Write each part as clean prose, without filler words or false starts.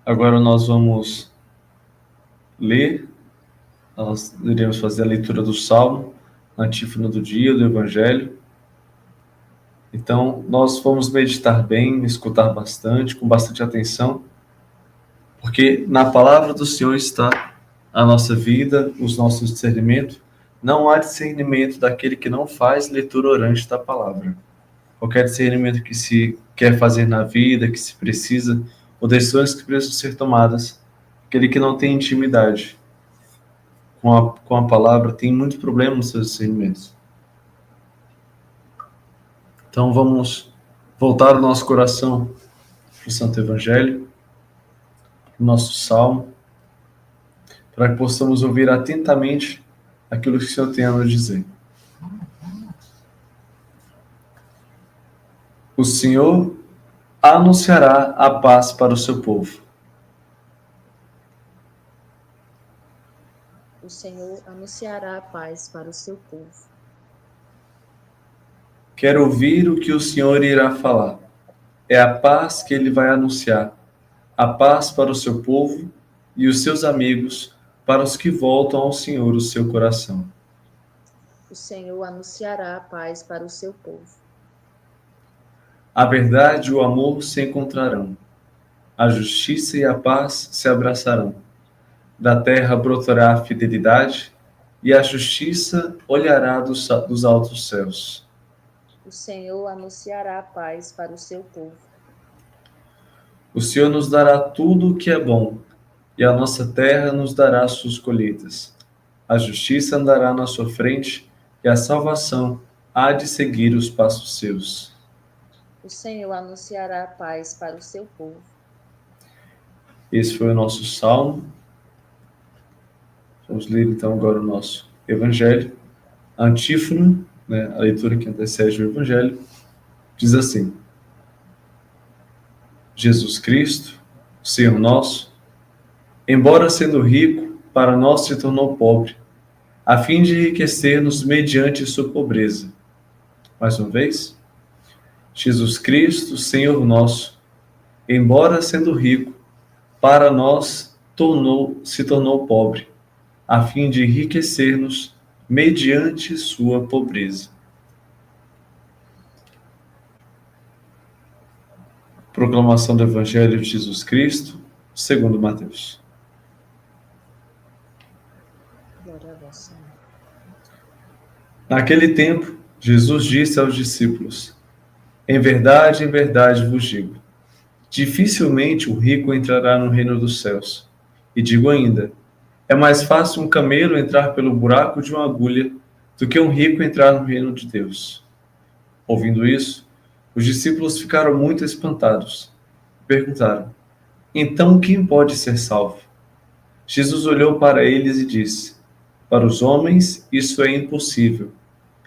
Agora nós vamos ler, nós iremos fazer a leitura do Salmo, a antífona do dia, do Evangelho. Então, nós vamos meditar bem, escutar bastante, com bastante atenção, porque na palavra do Senhor está a nossa vida, os nossos discernimentos. Não há discernimento daquele que não faz leitura orante da palavra. Qualquer discernimento que se quer fazer na vida, que se precisa, ou decisões que precisam ser tomadas, aquele que não tem intimidade com a palavra tem muito problema nos seus discernimentos. Então vamos voltar o nosso coração para o Santo Evangelho, para o nosso Salmo, para que possamos ouvir atentamente aquilo que o Senhor tem a nos dizer. O Senhor anunciará a paz para o seu povo. O Senhor anunciará a paz para o seu povo. Quero ouvir o que o Senhor irá falar. É a paz que ele vai anunciar. A paz para o seu povo e os seus amigos, para os que voltam ao Senhor o seu coração. O Senhor anunciará a paz para o seu povo. A verdade e o amor se encontrarão. A justiça e a paz se abraçarão. Da terra brotará a fidelidade, e a justiça olhará dos altos céus. O Senhor anunciará a paz para o seu povo. O Senhor nos dará tudo o que é bom, e a nossa terra nos dará suas colheitas. A justiça andará na sua frente, e a salvação há de seguir os passos seus. O Senhor anunciará a paz para o seu povo. Esse foi o nosso salmo. Vamos ler então agora o nosso Evangelho. A antífona, a leitura que antecede o Evangelho, diz assim: Jesus Cristo, Senhor nosso, embora sendo rico, para nós se tornou pobre, a fim de enriquecer-nos mediante sua pobreza. Mais uma vez, Jesus Cristo, Senhor nosso, embora sendo rico, para nós se tornou pobre, a fim de enriquecer-nos mediante sua pobreza. Proclamação do Evangelho de Jesus Cristo, segundo Mateus. Glória a vós, Senhor. Naquele tempo, Jesus disse aos discípulos: em verdade vos digo, dificilmente o rico entrará no reino dos céus. E digo ainda, é mais fácil um camelo entrar pelo buraco de uma agulha do que um rico entrar no reino de Deus. Ouvindo isso, os discípulos ficaram muito espantados. Perguntaram: então quem pode ser salvo? Jesus olhou para eles e disse: para os homens isso é impossível,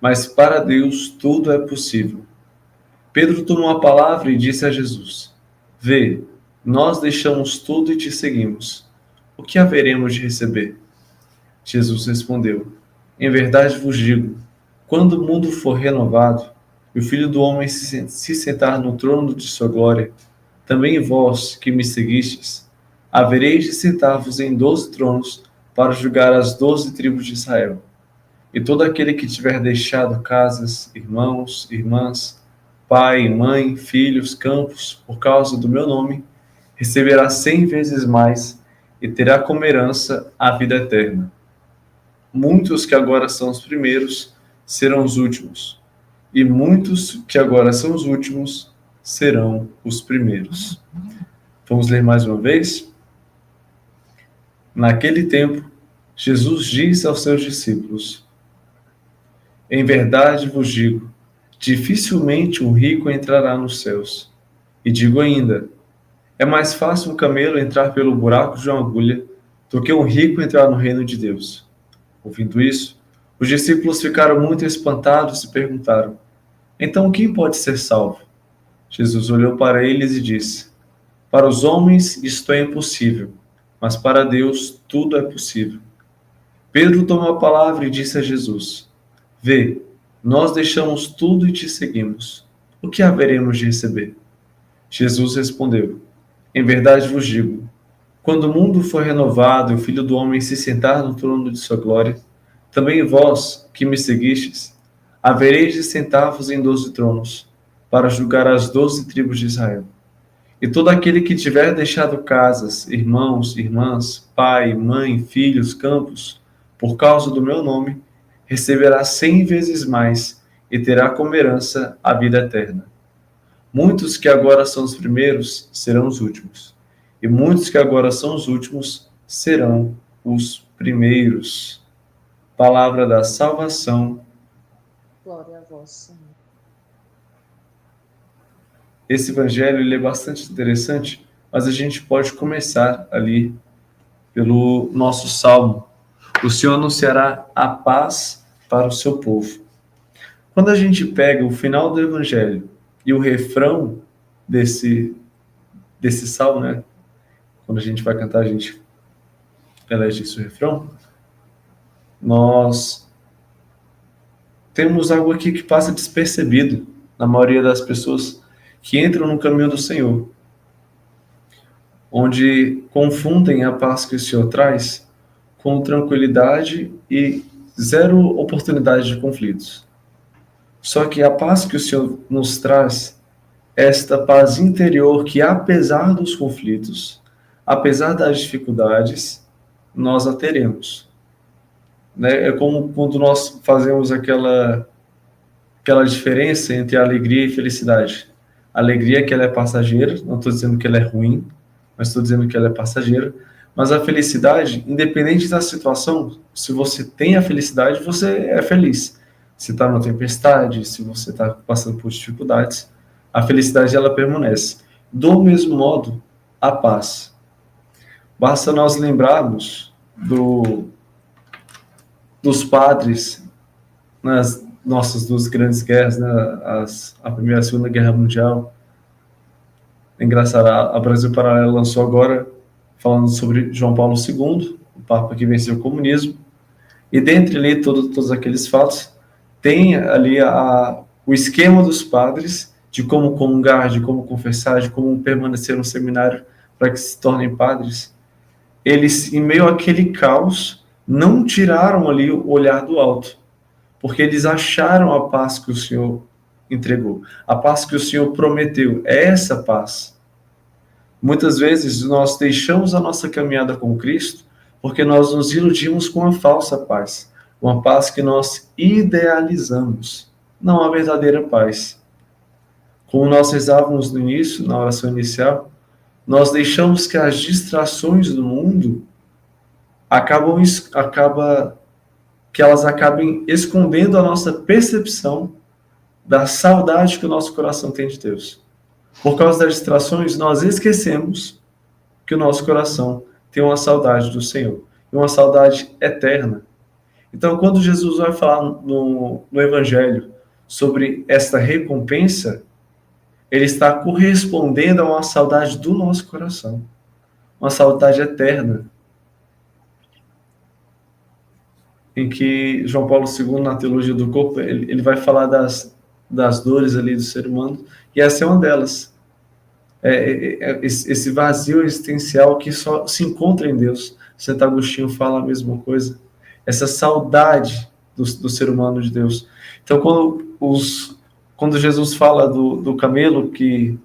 mas para Deus tudo é possível. Pedro tomou a palavra e disse a Jesus: vê, nós deixamos tudo e te seguimos. O que haveremos de receber? Jesus respondeu: em verdade vos digo, quando o mundo for renovado, e o Filho do Homem se sentar no trono de sua glória, também vós, que me seguistes, havereis de sentar-vos em 12 tronos para julgar as 12 tribos de Israel. E todo aquele que tiver deixado casas, irmãos, irmãs, pai, mãe, filhos, campos, por causa do meu nome, receberá 100 vezes mais e terá como herança a vida eterna. Muitos que agora são os primeiros serão os últimos, e muitos que agora são os últimos serão os primeiros. Vamos ler mais uma vez? Naquele tempo, Jesus disse aos seus discípulos: em verdade vos digo, dificilmente um rico entrará nos céus. E digo ainda, é mais fácil um camelo entrar pelo buraco de uma agulha do que um rico entrar no reino de Deus. Ouvindo isso, os discípulos ficaram muito espantados e perguntaram: então quem pode ser salvo? Jesus olhou para eles e disse: para os homens isto é impossível, mas para Deus tudo é possível. Pedro tomou a palavra e disse a Jesus: vê, nós deixamos tudo e te seguimos. O que haveremos de receber? Jesus respondeu: em verdade vos digo, Quando o mundo for renovado e o Filho do Homem se sentar no trono de sua glória, também vós, que me seguistes, havereis de sentar-vos em 12 tronos, para julgar as 12 tribos de Israel. E todo aquele que tiver deixado casas, irmãos, irmãs, pai, mãe, filhos, campos, por causa do meu nome, receberá 100 vezes mais e terá como herança a vida eterna. Muitos que agora são os primeiros serão os últimos, e muitos que agora são os últimos serão os primeiros. Palavra da salvação. Glória a vós, Senhor. Esse evangelho ele é bastante interessante, mas a gente pode começar ali pelo nosso salmo. O Senhor anunciará a paz para o seu povo. Quando a gente pega o final do evangelho e o refrão desse salmo, né? Quando a gente vai cantar, a gente elege esse refrão. Nós temos algo aqui que passa despercebido na maioria das pessoas que entram no caminho do Senhor, onde confundem a paz que o Senhor traz com tranquilidade e zero oportunidade de conflitos. Só que a paz que o Senhor nos traz, esta paz interior que, apesar dos conflitos, apesar das dificuldades, nós a teremos. Né? É como quando nós fazemos aquela diferença entre alegria e felicidade. A alegria é que ela é passageira, não estou dizendo que ela é ruim, mas estou dizendo que ela é passageira. Mas a felicidade, independente da situação, se você tem a felicidade, você é feliz. Se está numa tempestade, se você está passando por dificuldades, a felicidade ela permanece. Do mesmo modo, a paz. Basta nós lembrarmos dos padres nas nossas duas grandes guerras, né? A Primeira e a Segunda Guerra Mundial. É engraçado, a Brasil Paralelo lançou agora, falando sobre João Paulo II, o Papa que venceu o comunismo, e dentre ali todos aqueles fatos, tem ali o esquema dos padres, de como comungar, de como confessar, de como permanecer no seminário para que se tornem padres. Eles, em meio àquele caos, não tiraram ali o olhar do alto, porque eles acharam a paz que o Senhor entregou, a paz que o Senhor prometeu. É essa paz. Muitas vezes nós deixamos a nossa caminhada com Cristo porque nós nos iludimos com a falsa paz, uma paz que nós idealizamos, não a verdadeira paz. Como nós rezávamos no início, na oração inicial, nós deixamos que as distrações do mundo que elas acabem escondendo a nossa percepção da saudade que o nosso coração tem de Deus. Por causa das distrações, nós esquecemos que o nosso coração tem uma saudade do Senhor, e uma saudade eterna. Então, quando Jesus vai falar no Evangelho sobre esta recompensa, ele está correspondendo a uma saudade do nosso coração, uma saudade eterna, em que João Paulo II, na Teologia do Corpo, ele vai falar das dores ali do ser humano, e essa é uma delas. Esse vazio existencial que só se encontra em Deus. Santo Agostinho fala a mesma coisa. Essa saudade do ser humano de Deus. Então, quando Jesus fala do camelo que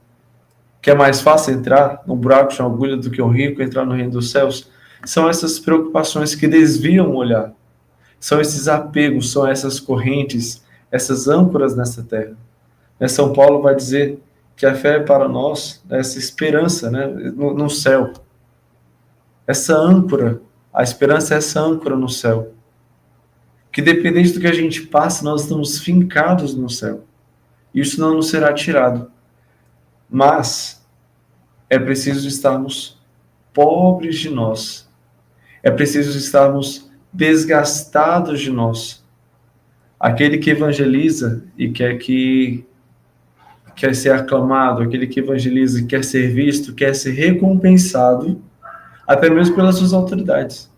é mais fácil entrar no buraco de uma agulha do que o rico entrar no reino dos céus, são essas preocupações que desviam o olhar. São esses apegos, são essas correntes, essas âncoras nessa terra. São Paulo vai dizer que a fé é para nós essa esperança, né, no céu. Essa âncora, a esperança é essa âncora no céu. Que dependente do que a gente passa, nós estamos fincados no céu. Isso não nos será tirado. Mas é preciso estarmos pobres de nós. É preciso estarmos desgastados de nós. Aquele que evangeliza e quer ser aclamado, aquele que evangeliza e quer ser visto, quer ser recompensado, até mesmo pelas suas autoridades,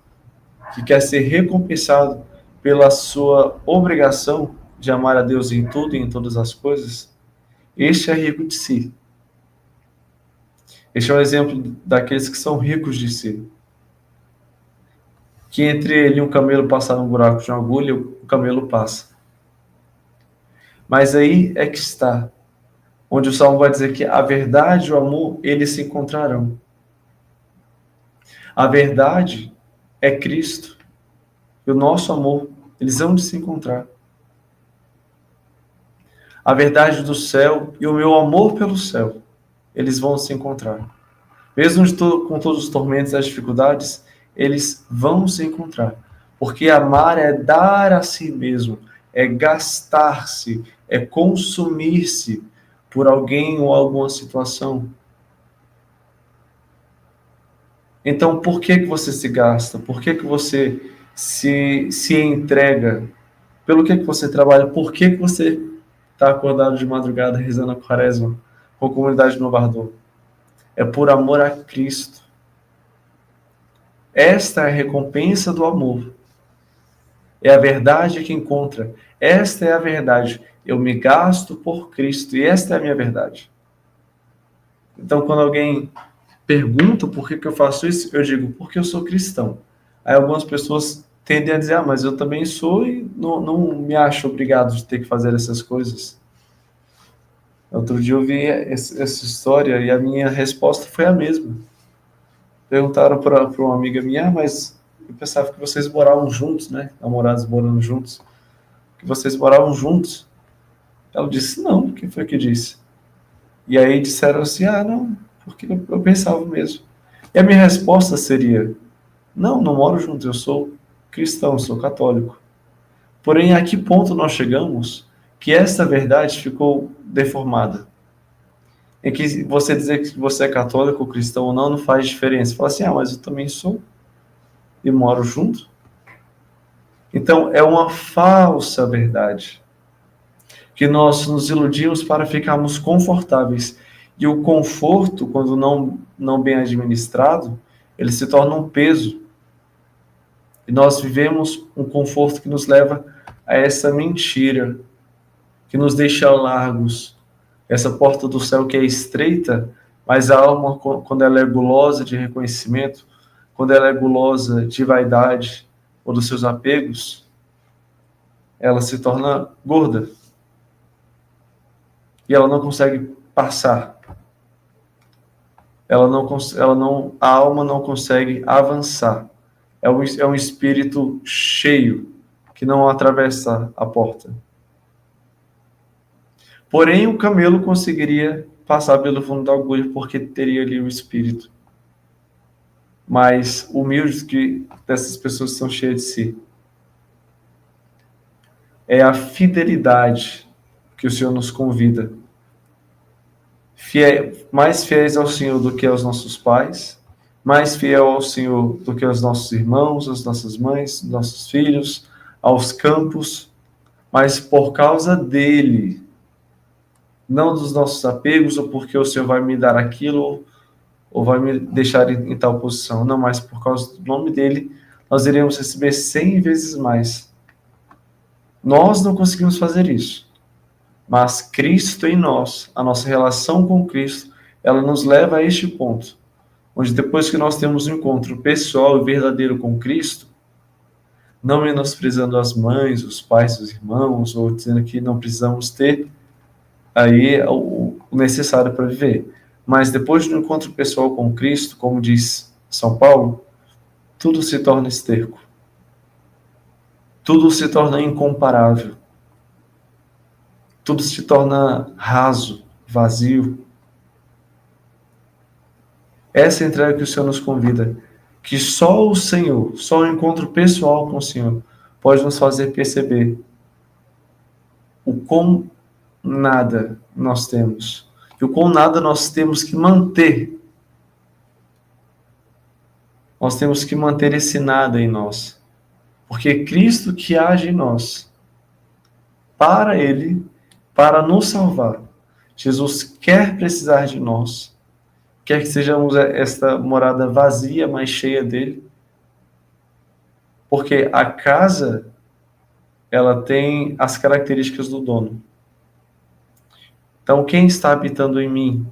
que quer ser recompensado pela sua obrigação de amar a Deus em tudo e em todas as coisas, este é rico de si. Este é o exemplo daqueles que são ricos de si. Que entre ele e um camelo passar num buraco de uma agulha, o camelo passa. Mas aí é que está, onde o Salmo vai dizer que a verdade e o amor, eles se encontrarão. A verdade é Cristo. E o nosso amor, eles vão de se encontrar. A verdade do céu e o meu amor pelo céu, eles vão se encontrar. Mesmo com todos os tormentos e as dificuldades, eles vão se encontrar. Porque amar é dar a si mesmo, é gastar-se, é consumir-se por alguém ou alguma situação. Então, por que você se gasta? Por que você se entrega? Pelo que você trabalha? Por que você está acordado de madrugada rezando a quaresma com a comunidade do Novo Ardor? É por amor a Cristo. Esta é a recompensa do amor. É a verdade que encontra. Esta é a verdade. Eu me gasto por Cristo e esta é a minha verdade. Então, quando alguém pergunta por que eu faço isso, eu digo, porque eu sou cristão. Aí algumas pessoas tendem a dizer, mas eu também sou e não me acho obrigado de ter que fazer essas coisas. Outro dia eu vi essa história e a minha resposta foi a mesma. Perguntaram para uma amiga minha, mas eu pensava que vocês moravam juntos, né? Namorados morando juntos. Que vocês moravam juntos. Ela disse, não, quem foi que disse? E aí disseram assim, não, porque eu pensava mesmo. E a minha resposta seria, não moro junto, eu sou cristão, sou católico. Porém, a que ponto nós chegamos que essa verdade ficou deformada? Em que você dizer que você é católico, cristão ou não faz diferença. Fala assim, mas eu também sou e moro junto. Então, é uma falsa verdade. Que nós nos iludimos para ficarmos confortáveis. E o conforto, quando não bem administrado, ele se torna um peso. E nós vivemos um conforto que nos leva a essa mentira, que nos deixa largos. Essa porta do céu que é estreita, mas a alma, quando ela é gulosa de reconhecimento, quando ela é gulosa de vaidade ou dos seus apegos, ela se torna gorda. E ela não consegue passar. A alma não consegue avançar. É um espírito cheio que não atravessa a porta. Porém, o camelo conseguiria passar pelo fundo da agulha porque teria ali o espírito mais humilde que dessas pessoas que são cheias de si. É a fidelidade que o Senhor nos convida. Mais fiéis ao Senhor do que aos nossos pais, mais fiel ao Senhor do que aos nossos irmãos, às nossas mães, nossos filhos, aos campos, mas por causa dele, não dos nossos apegos, ou porque o Senhor vai me dar aquilo, ou vai me deixar em tal posição. Não, mas por causa do nome dele, nós iremos receber 100 vezes mais. Nós não conseguimos fazer isso. Mas Cristo em nós, a nossa relação com Cristo, ela nos leva a este ponto, onde depois que nós temos um encontro pessoal e verdadeiro com Cristo, não menosprezando as mães, os pais, os irmãos, ou dizendo que não precisamos ter aí o necessário para viver. Mas depois do encontro pessoal com Cristo, como diz São Paulo, tudo se torna esterco. Tudo se torna incomparável. Tudo se torna raso, vazio. Essa é a entrega que o Senhor nos convida. Que só o Senhor, só o encontro pessoal com o Senhor, pode nos fazer perceber o quão nada nós temos. E o quão nada nós temos que manter. Nós temos que manter esse nada em nós. Porque Cristo que age em nós, para Ele, para nos salvar. Jesus quer precisar de nós. Quer que sejamos esta morada vazia, mas cheia dele. Porque a casa, ela tem as características do dono. Então, quem está habitando em mim?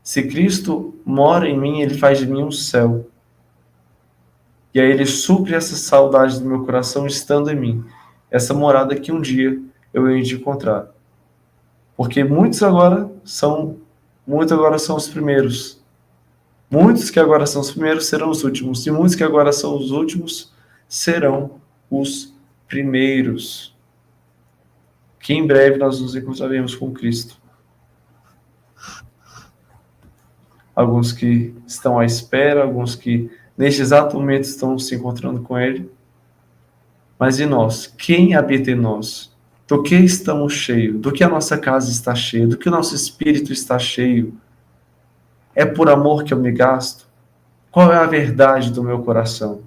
Se Cristo mora em mim, ele faz de mim um céu. E aí ele supre essa saudade do meu coração estando em mim. Essa morada que um dia eu hei de encontrar. Porque muitos agora são os primeiros. Muitos que agora são os primeiros serão os últimos. E muitos que agora são os últimos serão os primeiros. Que em breve nós nos encontraremos com Cristo. Alguns que estão à espera, alguns que neste exato momento estão se encontrando com Ele. Mas e nós? Quem habita em nós? Do que estamos cheios? Do que a nossa casa está cheia? Do que o nosso espírito está cheio? É por amor que eu me gasto? Qual é a verdade do meu coração?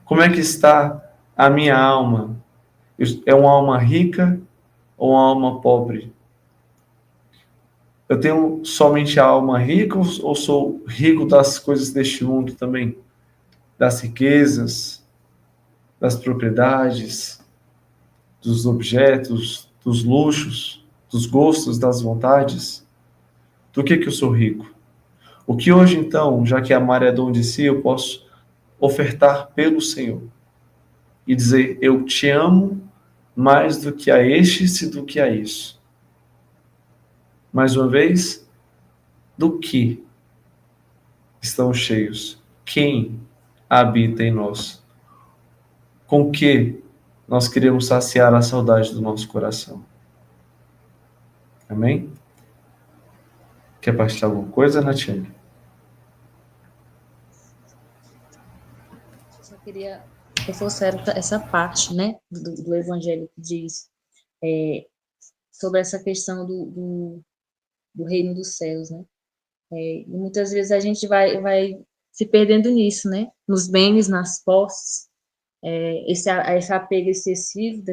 Como é que está a minha alma? É uma alma rica ou uma alma pobre? Eu tenho somente a alma rica ou sou rico das coisas deste mundo também? Das riquezas, das propriedades, dos objetos, dos luxos, dos gostos, das vontades? Do que eu sou rico? O que hoje, então, já que amar é dom de si, eu posso ofertar pelo Senhor e dizer: eu te amo mais do que a este e do que a isso. Mais uma vez, do que estão cheios? Quem habita em nós? Com que nós queremos saciar a saudade do nosso coração? Amém? Quer partilhar alguma coisa, Natiane? Eu só queria reforçar essa parte, né, do Evangelho que diz sobre essa questão do reino dos céus, né? E muitas vezes a gente vai se perdendo nisso, né? Nos bens, nas posses, esse apego excessivo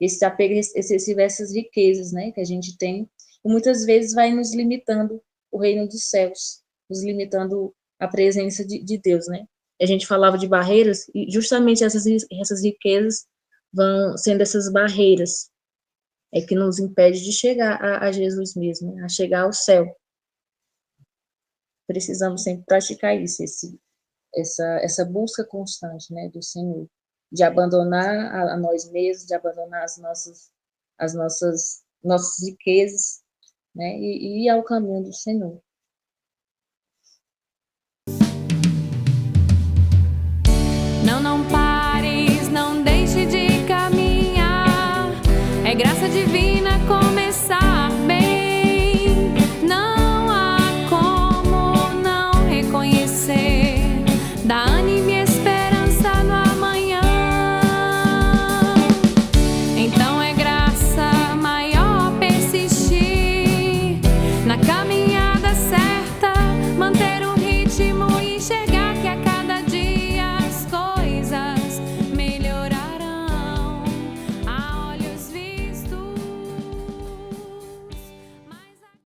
esse apego excessivo a essas riquezas, né? Que a gente tem, e muitas vezes vai nos limitando o reino dos céus, nos limitando a presença de Deus, né? A gente falava de barreiras e justamente essas riquezas vão sendo essas barreiras que nos impede de chegar a Jesus mesmo, né? A chegar ao céu. Precisamos sempre praticar isso, essa busca constante, né, do Senhor, de abandonar a nós mesmos, de abandonar as nossas riquezas, né, e ir ao caminho do Senhor. Não pares, não deixe de caminhar. É graça divina começar bem.